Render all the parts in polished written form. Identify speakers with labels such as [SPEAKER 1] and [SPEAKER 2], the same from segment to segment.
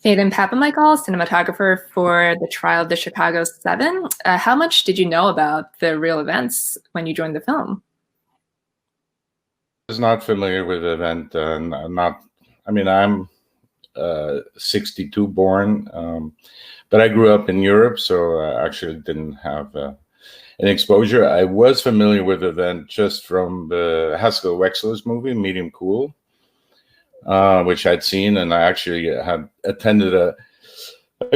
[SPEAKER 1] Phedon Papamichael, cinematographer for the trial of the Chicago Seven. How much did you know about the real events when you joined the film?
[SPEAKER 2] I was not familiar with the event. I'm 62 born, but I grew up in Europe, so I actually didn't have an exposure. I was familiar with the event just from the Haskell Wexler's movie, Medium Cool, which I'd seen, and I actually had attended a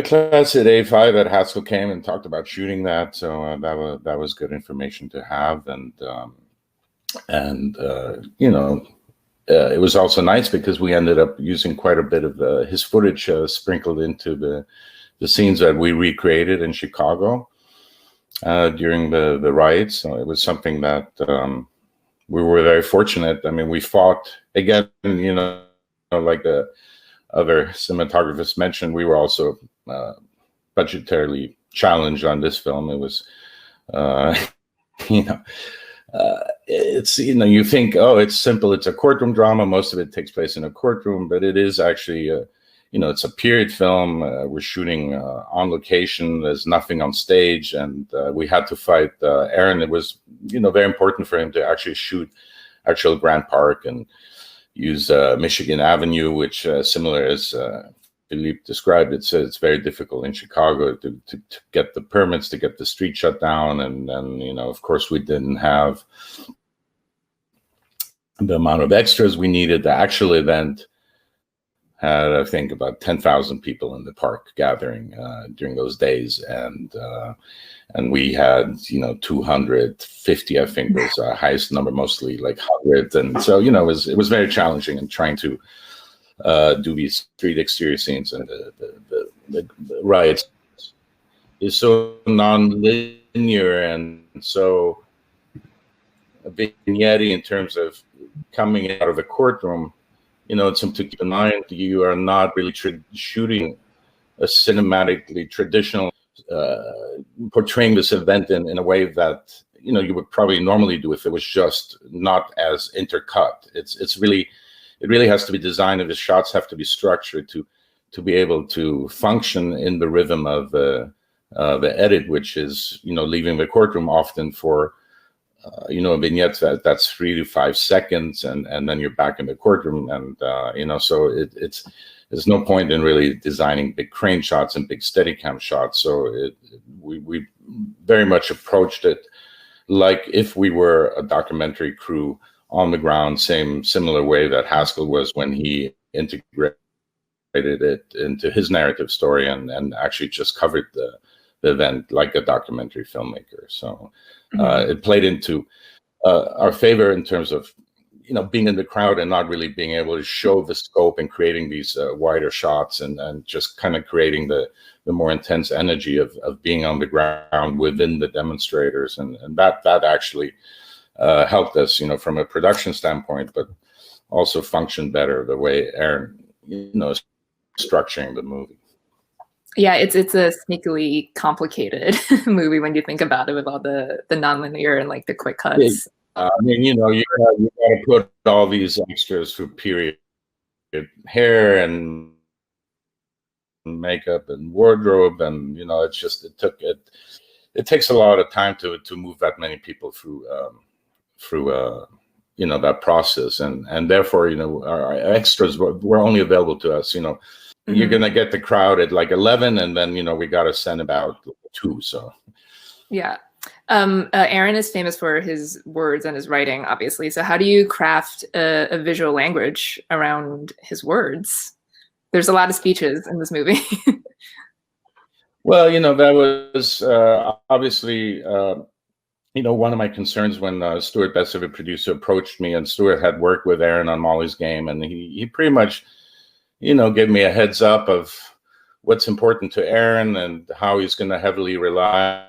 [SPEAKER 2] class at A5 that Haskell came and talked about shooting that, so that was good information to have, it was also nice because we ended up using quite a bit of his footage sprinkled into the scenes that we recreated in Chicago during the riots. So it was something that we were very fortunate. I mean, we fought again, like the other cinematographers mentioned, we were also budgetarily challenged on this film. It was, it's, you think, oh, it's simple. It's a courtroom drama. Most of it takes place in a courtroom, but it is actually, it's a period film. We're shooting on location. There's nothing on stage. And we had to fight Aaron. It was, very important for him to actually shoot actual Grant Park and use Michigan Avenue, which similar as Philippe described, it's very difficult in Chicago to get the permits, to get the street shut down. And then, of course, we didn't have the amount of extras we needed. The actual event had, I think, about 10,000 people in the park gathering during those days. And we had, 250, I think was the highest number, mostly like 100. And so, it was very challenging in trying to do these street exterior scenes, and the riots is so non-linear and so vignette in terms of coming out of the courtroom. It's something to keep in mind. You are not really shooting a cinematically traditional portraying this event in a way that you would probably normally do if it was just not as intercut. It really has to be designed, and the shots have to be structured to be able to function in the rhythm of the edit, which is leaving the courtroom often for a vignette that's 3 to 5 seconds, and then you're back in the courtroom, and so there's no point in really designing big crane shots and big Steadicam shots. So we very much approached it like if we were a documentary crew on the ground, similar way that Haskell was when he integrated it into his narrative story and actually just covered the event like a documentary filmmaker. So it played into our favor in terms of being in the crowd and not really being able to show the scope and creating these wider shots and just kind of creating the more intense energy of being on the ground within the demonstrators, and that actually helped us, from a production standpoint, but also function better the way Aaron, is structuring the movie.
[SPEAKER 1] Yeah, it's a sneakily complicated movie when you think about it, with all the nonlinear and like the quick cuts.
[SPEAKER 2] You got to put all these extras for period hair and makeup and wardrobe, and it takes a lot of time to move that many people through that process, and therefore our extras were only available to us. You're gonna get the crowd at like 11, and then we got to send about 2. So
[SPEAKER 1] yeah. Aaron is famous for his words and his writing, obviously. So how do you craft a visual language around his words? There's a lot of speeches in this movie.
[SPEAKER 2] Well, that was obviously one of my concerns when Stuart Besser, the producer, approached me, and Stuart had worked with Aaron on Molly's Game, and he pretty much gave me a heads up of what's important to Aaron and how he's going to heavily rely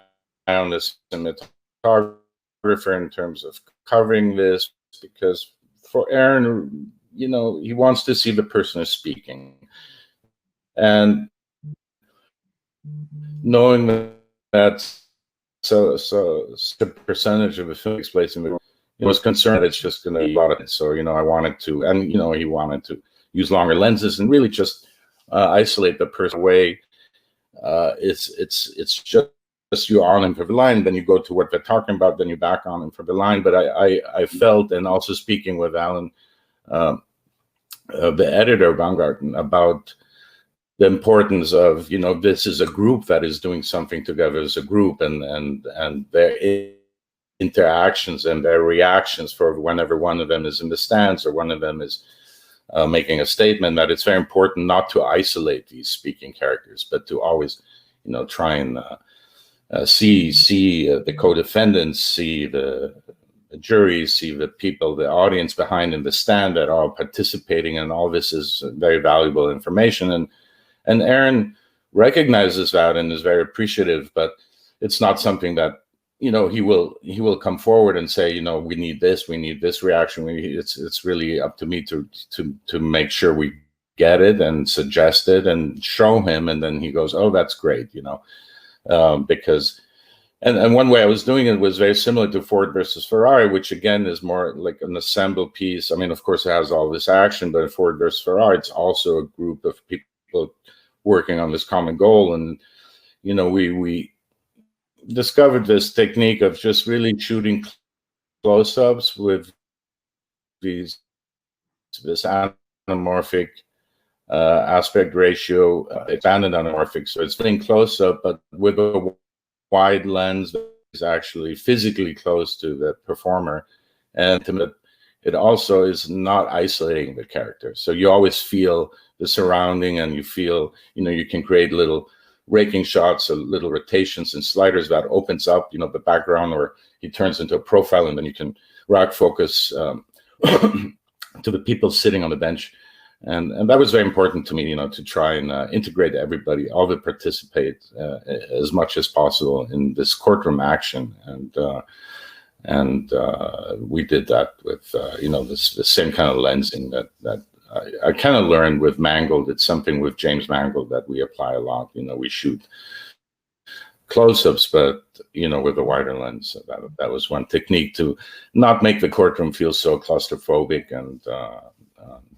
[SPEAKER 2] on this cinematographer in terms of covering this, because for Aaron, he wants to see the person is speaking, and knowing that that's so a percentage of the film takes place in the was concerned that it's just going to be a lot of it. So I wanted to, and he wanted to use longer lenses and really just isolate the person away. It's just you on him for the line, then you go to what they're talking about, then you back on him for the line. But I felt, and also speaking with Alan, the editor of Baumgarten, about the importance of, this is a group that is doing something together as a group, and their interactions and their reactions for whenever one of them is in the stands or one of them is making a statement, that it's very important not to isolate these speaking characters, but to always, try and see the co-defendants, see the jury, see the people, the audience behind in the stand that are all participating, and all this is very valuable information. And Aaron recognizes that and is very appreciative, but it's not something that, he will come forward and say, we need this reaction. It's really up to me to make sure we get it and suggest it and show him, and then he goes, oh, that's great, because. And one way I was doing it was very similar to Ford versus Ferrari, which again is more like an ensemble piece. I mean, of course, it has all this action, but Ford versus Ferrari, it's also a group of people working on this common goal. And, we discovered this technique of just really shooting close-ups with this anamorphic aspect ratio, expanded anamorphic. So it's being close-up, but with a wide lens that is actually physically close to the performer, and it also is not isolating the character. So you always feel the surrounding, and you feel, you can create little raking shots or little rotations and sliders that opens up, the background, or he turns into a profile, and then you can rack focus to the people sitting on the bench. And that was very important to me, to try and integrate everybody, all that participate as much as possible in this courtroom action. And we did that with, the same kind of lensing that I kind of learned with Mangold. It's something with James Mangold that we apply a lot. We shoot close-ups, but, with a wider lens. So that was one technique to not make the courtroom feel so claustrophobic. And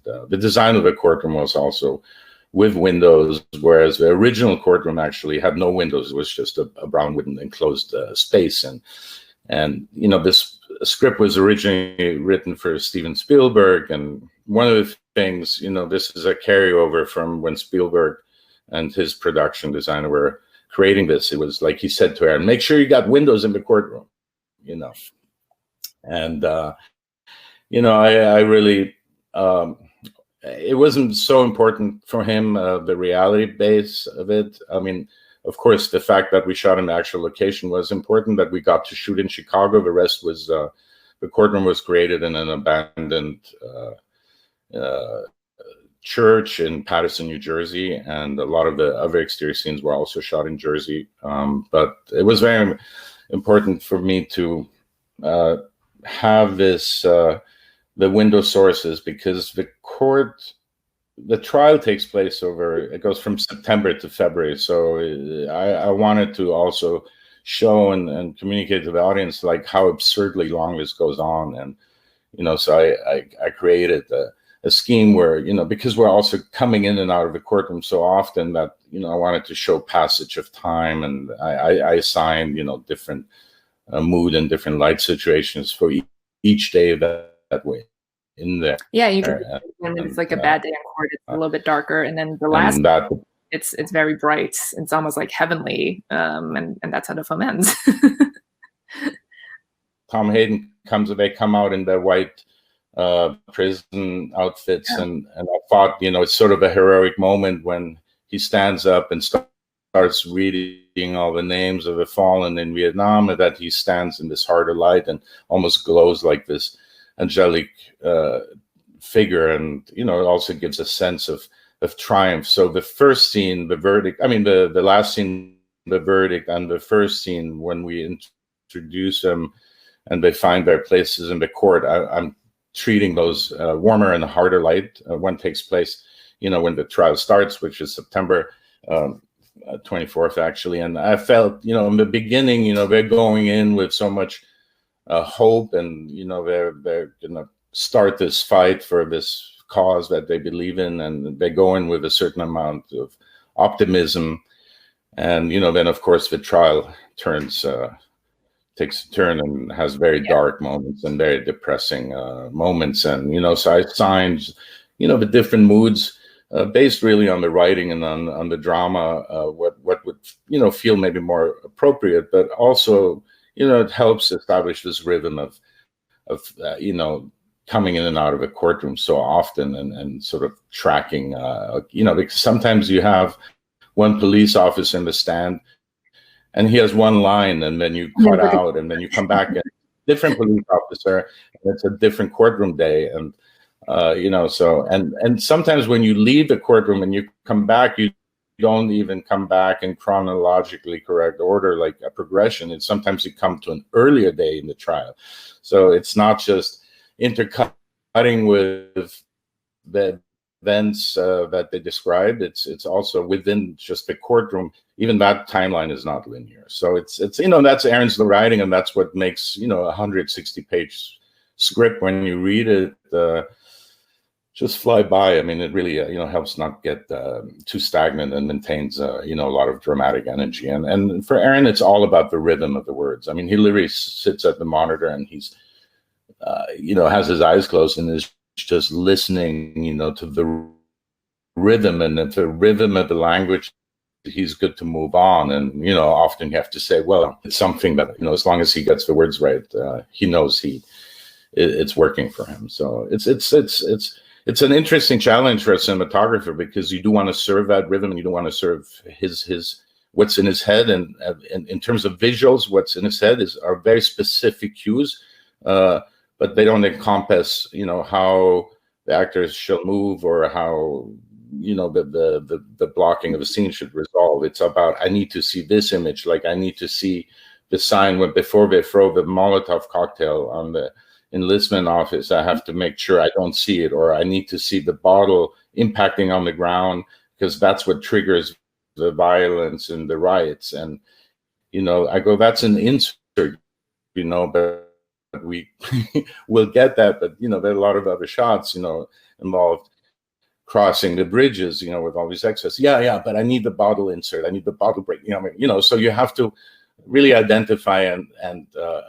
[SPEAKER 2] the design of the courtroom was also with windows, whereas the original courtroom actually had no windows. It was just a brown wooden enclosed space. And this script was originally written for Steven Spielberg. And one of the things, this is a carryover from when Spielberg and his production designer were creating this. It was like he said to Aaron, make sure you got windows in the courtroom, And, I really... it wasn't so important for him, the reality base of it. I mean, of course, the fact that we shot in the actual location was important, that we got to shoot in Chicago. The rest was, the courtroom was created in an abandoned church in Paterson, New Jersey, and a lot of the other exterior scenes were also shot in Jersey. But it was very important for me to have this... the window sources, because the trial takes place it goes from September to February. So I wanted to also show and communicate to the audience, like, how absurdly long this goes on. And, so I created a scheme where, because we're also coming in and out of the courtroom so often, that, I wanted to show passage of time. And I assigned, different mood and different light situations for each day that way in there.
[SPEAKER 1] Yeah, you can. When it's like a bad day in court, it's a little bit darker, and then the last, it's very bright. It's almost like heavenly, and that's how the film ends.
[SPEAKER 2] Tom Hayden they come out in their white prison outfits, and I thought, it's sort of a heroic moment when he stands up and starts reading all the names of the fallen in Vietnam, and that he stands in this harder light and almost glows like this angelic figure. And it also gives a sense of triumph. So the first scene, the verdict, the last scene, the verdict, and the first scene, when we introduce them and they find their places in the court, I'm treating those warmer and harder light. One takes place when the trial starts, which is September 24th actually. And I felt, in the beginning, they're going in with so much hope, and they're gonna start this fight for this cause that they believe in, and they go in with a certain amount of optimism. And, you know, then of course the trial takes a turn and has very dark moments and very depressing moments. And, you know, so I assigned, you know, the different moods based really on the writing and on the drama, what would, you know, feel maybe more appropriate, but also, you know, it helps establish this rhythm of you know, coming in and out of a courtroom so often, and sort of tracking, you know, because sometimes you have one police officer in the stand and he has one line, and then you cut out, and then you come back and different police officer, and it's a different courtroom day. And you know, so and sometimes when you leave the courtroom and you come back, you don't even come back in chronologically correct order, like a progression. And sometimes you come to an earlier day in the trial. So it's not just intercutting with the events that they described. It's also within just the courtroom. Even that timeline is not linear. So it's you know, that's Aaron's writing, and that's what makes, you know, a 160-page script, when you read it, just fly by. I mean, it really you know, helps not get too stagnant, and maintains you know, a lot of dramatic energy. And for Aaron, it's all about the rhythm of the words. I mean, he literally sits at the monitor and he's you know, has his eyes closed and is just listening, you know, to the rhythm, and if the rhythm of the language, he's good to move on. And, you know, often you have to say, well, it's something that, you know, as long as he gets the words right, he knows it's working for him. So it's an interesting challenge for a cinematographer, because you do want to serve that rhythm, and you don't want to serve his what's in his head. And in terms of visuals, what's in his head are very specific cues, but they don't encompass, you know, how the actors shall move, or how, you know, the blocking of a scene should resolve. It's about, I need to see this image, like I need to see the sign before they throw the Molotov cocktail on the enlistment office. I have to make sure I don't see it, or I need to see the bottle impacting on the ground, because that's what triggers the violence and the riots. And, you know, I go, that's an insert, you know, but we will get that. But, you know, there are a lot of other shots, you know, involved crossing the bridges, you know, with all these excess. Yeah, but I need the bottle insert. I need the bottle break. You know, so you have to really identify and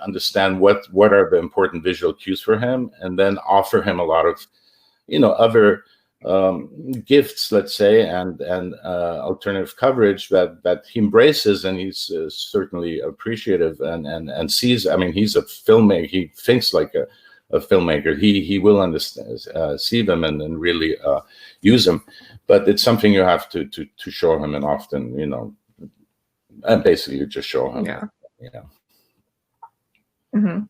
[SPEAKER 2] understand what are the important visual cues for him, and then offer him a lot of, you know, other gifts, let's say, and alternative coverage that he embraces, and he's certainly appreciative and sees. I mean, he's a filmmaker. He thinks like a filmmaker. He will understand, see them, and really use them. But it's something you have to show him, and often, you know, and basically you just show him.
[SPEAKER 1] Yeah.
[SPEAKER 2] Yeah.
[SPEAKER 1] Mm-hmm.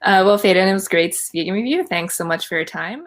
[SPEAKER 1] Well, Phedon, it was great speaking with you. Thanks so much for your time.